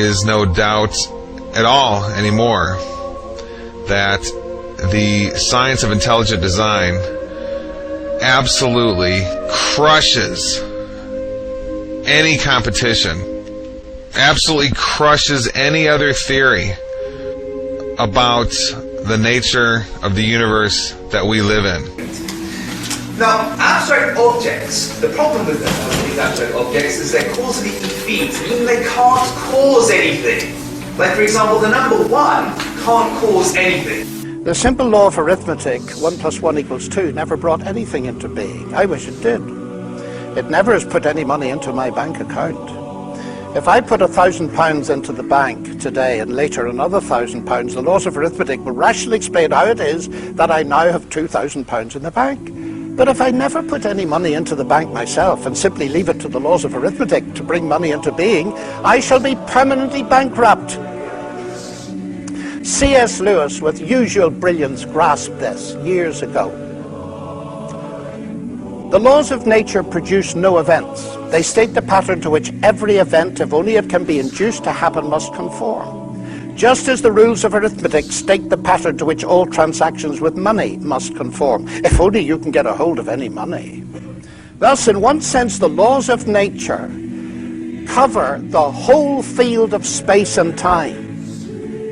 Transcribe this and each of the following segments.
is no doubt at all anymore that the science of intelligent design absolutely crushes any competition, absolutely crushes any other theory about the nature of the universe that we live in. Now, abstract objects, the problem with these abstract objects is they're causally effete, meaning they can't cause anything. Like, for example, the number 1 can't cause anything. The simple law of arithmetic, 1 + 1 = 2, never brought anything into being. I wish it did. It never has put any money into my bank account. If I put £1,000 into the bank today and later another £1,000, the laws of arithmetic will rationally explain how it is that I now have £2,000 in the bank. But if I never put any money into the bank myself and simply leave it to the laws of arithmetic to bring money into being, I shall be permanently bankrupt. C.S. Lewis, with usual brilliance, grasped this years ago. The laws of nature produce no events. They state the pattern to which every event, if only it can be induced to happen, must conform. Just as the rules of arithmetic state the pattern to which all transactions with money must conform, if only you can get a hold of any money. Thus, in one sense, the laws of nature cover the whole field of space and time.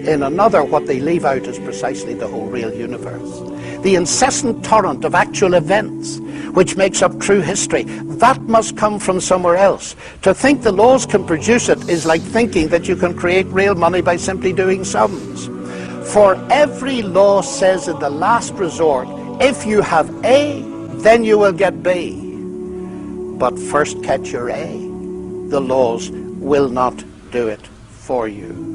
In another, what they leave out is precisely the whole real universe. The incessant torrent of actual events, which makes up true history, that must come from somewhere else. To think the laws can produce it is like thinking that you can create real money by simply doing sums. For every law says in the last resort, if you have A, then you will get B. But first catch your A. The laws will not do it for you.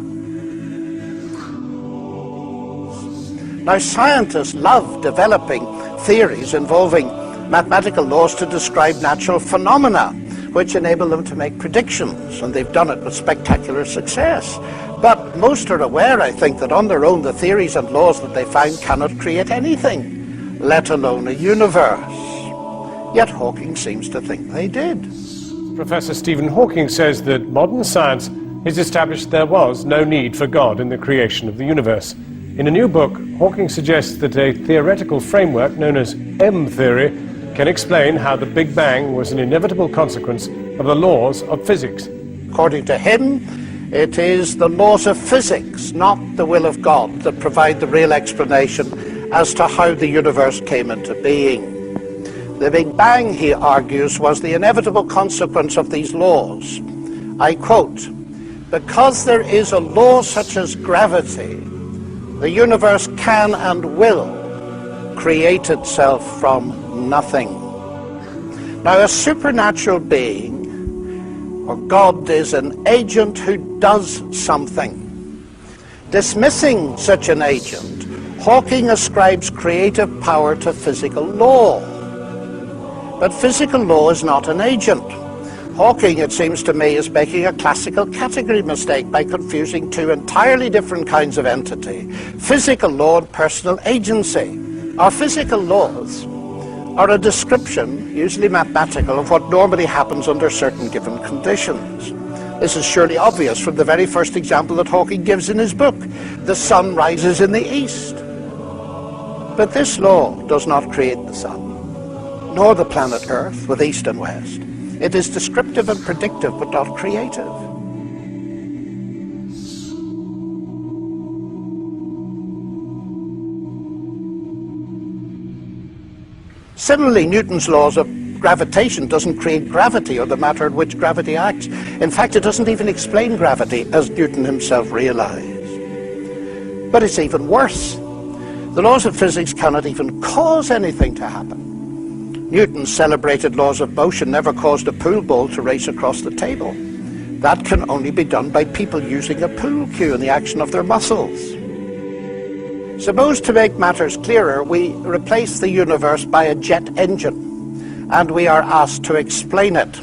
Now, scientists love developing theories involving mathematical laws to describe natural phenomena, which enable them to make predictions, and they've done it with spectacular success. But most are aware, I think, that on their own the theories and laws that they find cannot create anything, let alone a universe. Yet Hawking seems to think they did. Professor Stephen Hawking says that modern science has established there was no need for God in the creation of the universe. In a new book, Hawking suggests that a theoretical framework known as M-theory can explain how the Big Bang was an inevitable consequence of the laws of physics. According to him, it is the laws of physics, not the will of God, that provide the real explanation as to how the universe came into being. The Big Bang, he argues, was the inevitable consequence of these laws. I quote, "Because there is a law such as gravity, the universe can and will create itself from nothing." Now, a supernatural being, or God, is an agent who does something. Dismissing such an agent, Hawking ascribes creative power to physical law. But physical law is not an agent. Hawking, it seems to me, is making a classical category mistake by confusing two entirely different kinds of entity: physical law and personal agency. Our physical laws are a description, usually mathematical, of what normally happens under certain given conditions. This is surely obvious from the very first example that Hawking gives in his book. The sun rises in the east. But this law does not create the sun, nor the planet Earth with east and west. It is descriptive and predictive, but not creative. Similarly, Newton's laws of gravitation doesn't create gravity or the matter in which gravity acts. In fact, it doesn't even explain gravity, as Newton himself realized. But it's even worse. The laws of physics cannot even cause anything to happen. Newton's celebrated laws of motion never caused a pool ball to race across the table. That can only be done by people using a pool cue and the action of their muscles. Suppose, to make matters clearer, we replace the universe by a jet engine, and we are asked to explain it.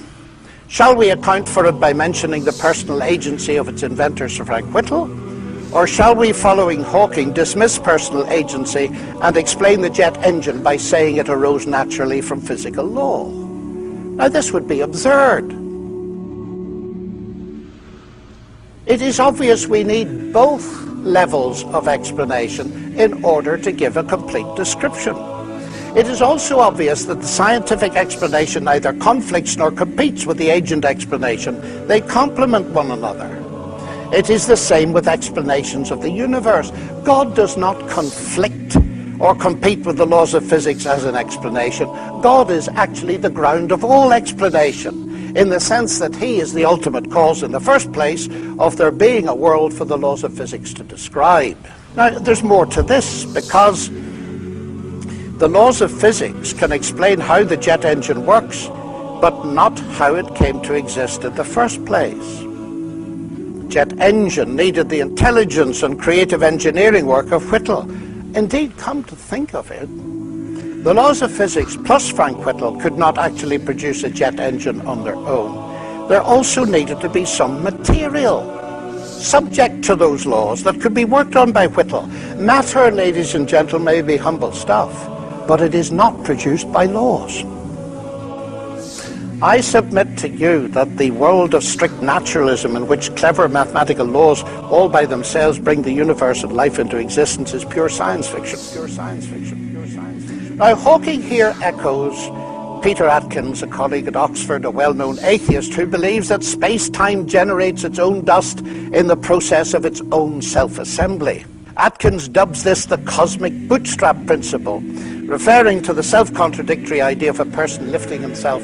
Shall we account for it by mentioning the personal agency of its inventor, Sir Frank Whittle? Or shall we, following Hawking, dismiss personal agency and explain the jet engine by saying it arose naturally from physical law? Now, this would be absurd. It is obvious we need both levels of explanation in order to give a complete description. It is also obvious that the scientific explanation neither conflicts nor competes with the agent explanation. They complement one another. It is the same with explanations of the universe. God does not conflict or compete with the laws of physics as an explanation. God is actually the ground of all explanation, in the sense that he is the ultimate cause in the first place of there being a world for the laws of physics to describe. Now, there's more to this, because the laws of physics can explain how the jet engine works, but not how it came to exist in the first place. The jet engine needed the intelligence and creative engineering work of Whittle. Indeed, come to think of it, the laws of physics plus Frank Whittle could not actually produce a jet engine on their own. There also needed to be some material subject to those laws that could be worked on by Whittle. Matter, ladies and gentlemen, may be humble stuff, but it is not produced by laws. I submit to you that the world of strict naturalism, in which clever mathematical laws all by themselves bring the universe and life into existence, is pure science fiction. Pure science fiction. Pure science fiction. Now, Hawking here echoes Peter Atkins, a colleague at Oxford, a well-known atheist who believes that space-time generates its own dust in the process of its own self-assembly. Atkins dubs this the cosmic bootstrap principle, referring to the self-contradictory idea of a person lifting himself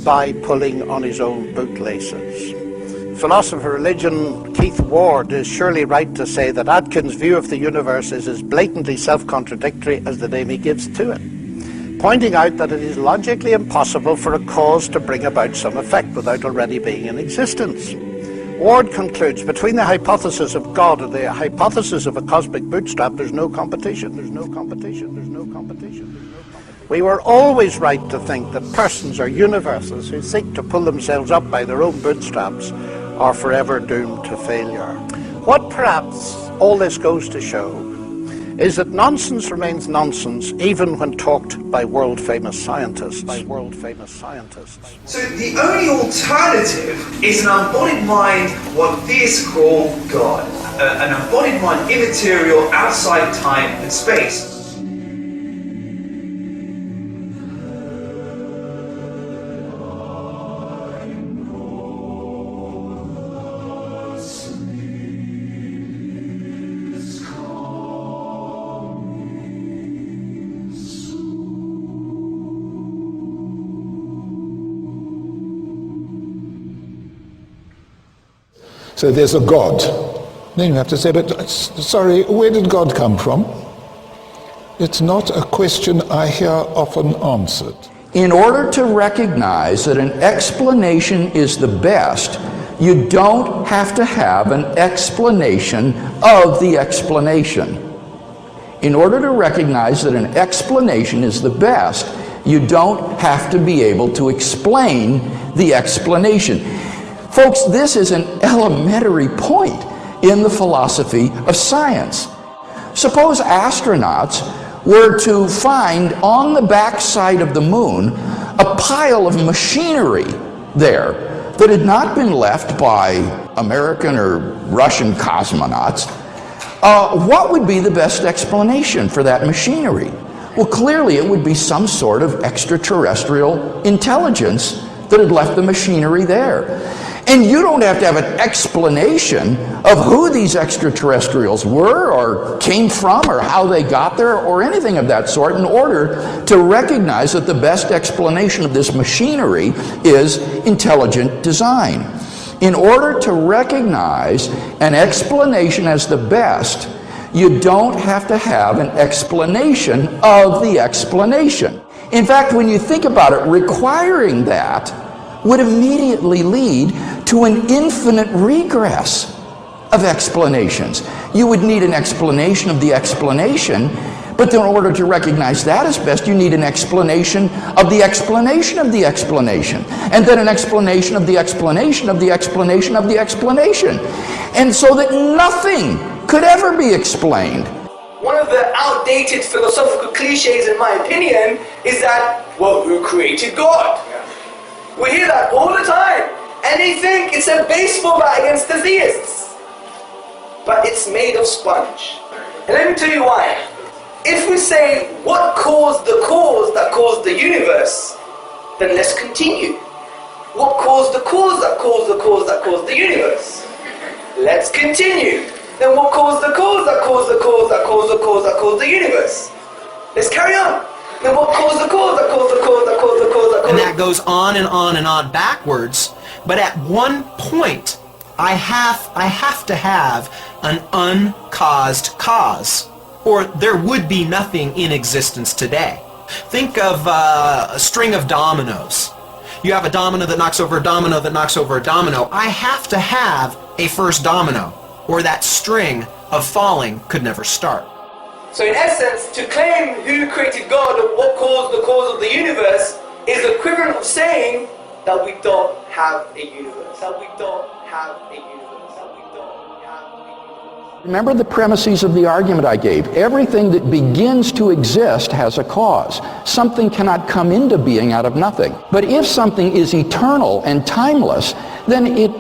by pulling on his own bootlaces. Philosopher of religion Keith Ward is surely right to say that Atkins' view of the universe is as blatantly self-contradictory as the name he gives to it, pointing out that it is logically impossible for a cause to bring about some effect without already being in existence. Ward concludes, between the hypothesis of God and the hypothesis of a cosmic bootstrap, there's no competition. There's no competition. There's no competition. There's no competition. We were always right to think that persons or universes who seek to pull themselves up by their own bootstraps are forever doomed to failure. What perhaps all this goes to show is that nonsense remains nonsense even when talked by world-famous scientists. So the only alternative is an embodied mind, what theists call God. An embodied mind, immaterial, outside time and space. So there's a God. Then you have to say, but sorry, where did God come from? It's not a question I hear often answered. In order to recognize that an explanation is the best, you don't have to have an explanation of the explanation. In order to recognize that an explanation is the best, you don't have to be able to explain the explanation. Folks, this is an elementary point in the philosophy of science. Suppose astronauts were to find on the backside of the moon a pile of machinery there that had not been left by American or Russian cosmonauts. What would be the best explanation for that machinery? Well, clearly it would be some sort of extraterrestrial intelligence that had left the machinery there. And you don't have to have an explanation of who these extraterrestrials were or came from or how they got there or anything of that sort in order to recognize that the best explanation of this machinery is intelligent design. In order to recognize an explanation as the best, you don't have to have an explanation of the explanation. In fact, when you think about it, requiring that would immediately lead to an infinite regress of explanations. You would need an explanation of the explanation, but in order to recognize that as best, you need an explanation of the explanation of the explanation, and then an explanation of the explanation of the explanation of the explanation. And so that nothing could ever be explained. One of the outdated philosophical cliches, in my opinion, is that, well, who created God? We hear that all the time, and they think it's a baseball bat against the theists. but it's made of sponge. And let me tell you why. If we say what caused the cause that caused the universe, then let's continue. What caused the cause that caused the cause that caused the universe? Let's continue. Then what caused the cause that caused the cause that caused the cause that caused the universe? Let's carry on. Then what caused the cause that caused the cause that caused the cause that caused? And that goes on and on and on backwards. But at one point, I have to have an uncaused cause, or there would be nothing in existence today. Think of a string of dominoes. You have a domino that knocks over a domino that knocks over a domino. I have to have a first domino, or that string of falling could never start. So in essence, to claim who created God or what caused the cause of the universe is equivalent of saying that we don't have a universe. That we don't have a universe. That we don't have a universe. Remember the premises of the argument I gave. Everything that begins to exist has a cause. Something cannot come into being out of nothing. But if something is eternal and timeless, then it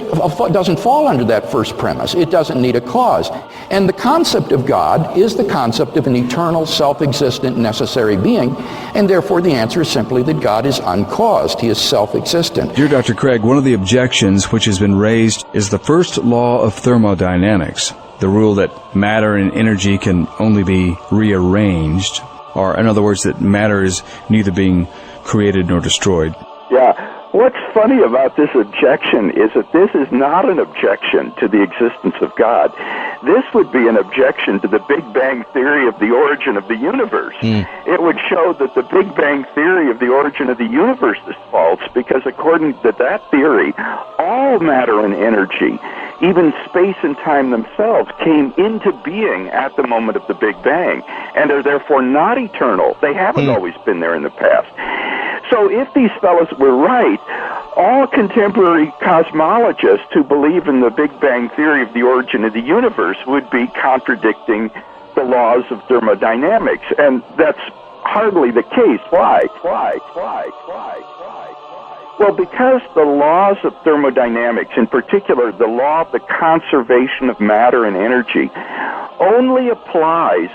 doesn't fall under that first premise. It doesn't need a cause. And the concept of God is the concept of an eternal, self-existent, necessary being, and therefore the answer is simply that God is uncaused. He is self-existent. Dear Dr. Craig, one of the objections which has been raised is the first law of thermodynamics, the rule that matter and energy can only be rearranged, or in other words, that matter is neither being created nor destroyed. Yeah. What's funny about this objection is that this is not an objection to the existence of God. This would be an objection to the Big Bang theory of the origin of the universe. It would show that the Big Bang theory of the origin of the universe is false, because according to that theory, all matter and energy, even space and time themselves, came into being at the moment of the Big Bang, and are therefore not eternal. They haven't always been there in the past. So if these fellows were right, all contemporary cosmologists who believe in the Big Bang theory of the origin of the universe would be contradicting the laws of thermodynamics, and that's hardly the case. Why? Well, because the laws of thermodynamics, in particular the law of the conservation of matter and energy, only applies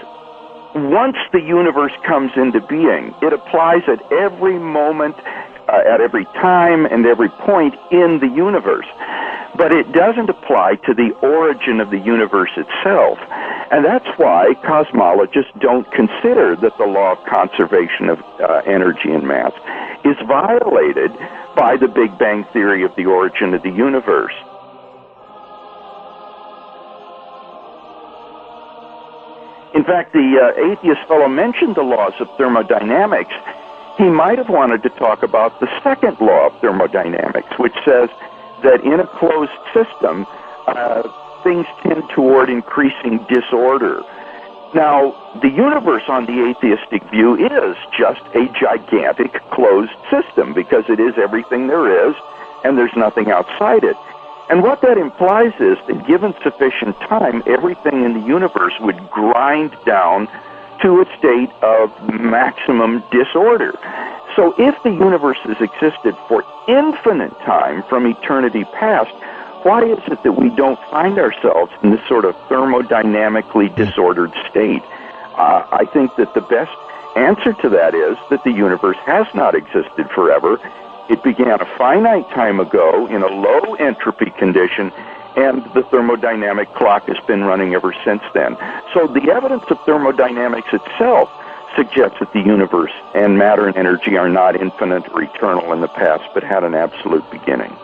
once the universe comes into being. It applies at every moment, at every time, and every point in the universe. But it doesn't apply to the origin of the universe itself. And that's why cosmologists don't consider that the law of conservation of energy and mass is violated by the Big Bang theory of the origin of the universe. In fact, the atheist fellow mentioned the laws of thermodynamics. He might have wanted to talk about the second law of thermodynamics, which says that in a closed system, things tend toward increasing disorder. Now, the universe on the atheistic view is just a gigantic closed system, because it is everything there is, and there's nothing outside it. And what that implies is that given sufficient time, everything in the universe would grind down to a state of maximum disorder. So if the universe has existed for infinite time from eternity past, why is it that we don't find ourselves in this sort of thermodynamically disordered state? I think that the best answer to that is that the universe has not existed forever. It began a finite time ago in a low entropy condition, and the thermodynamic clock has been running ever since then. So the evidence of thermodynamics itself suggests that the universe and matter and energy are not infinite or eternal in the past, but had an absolute beginning.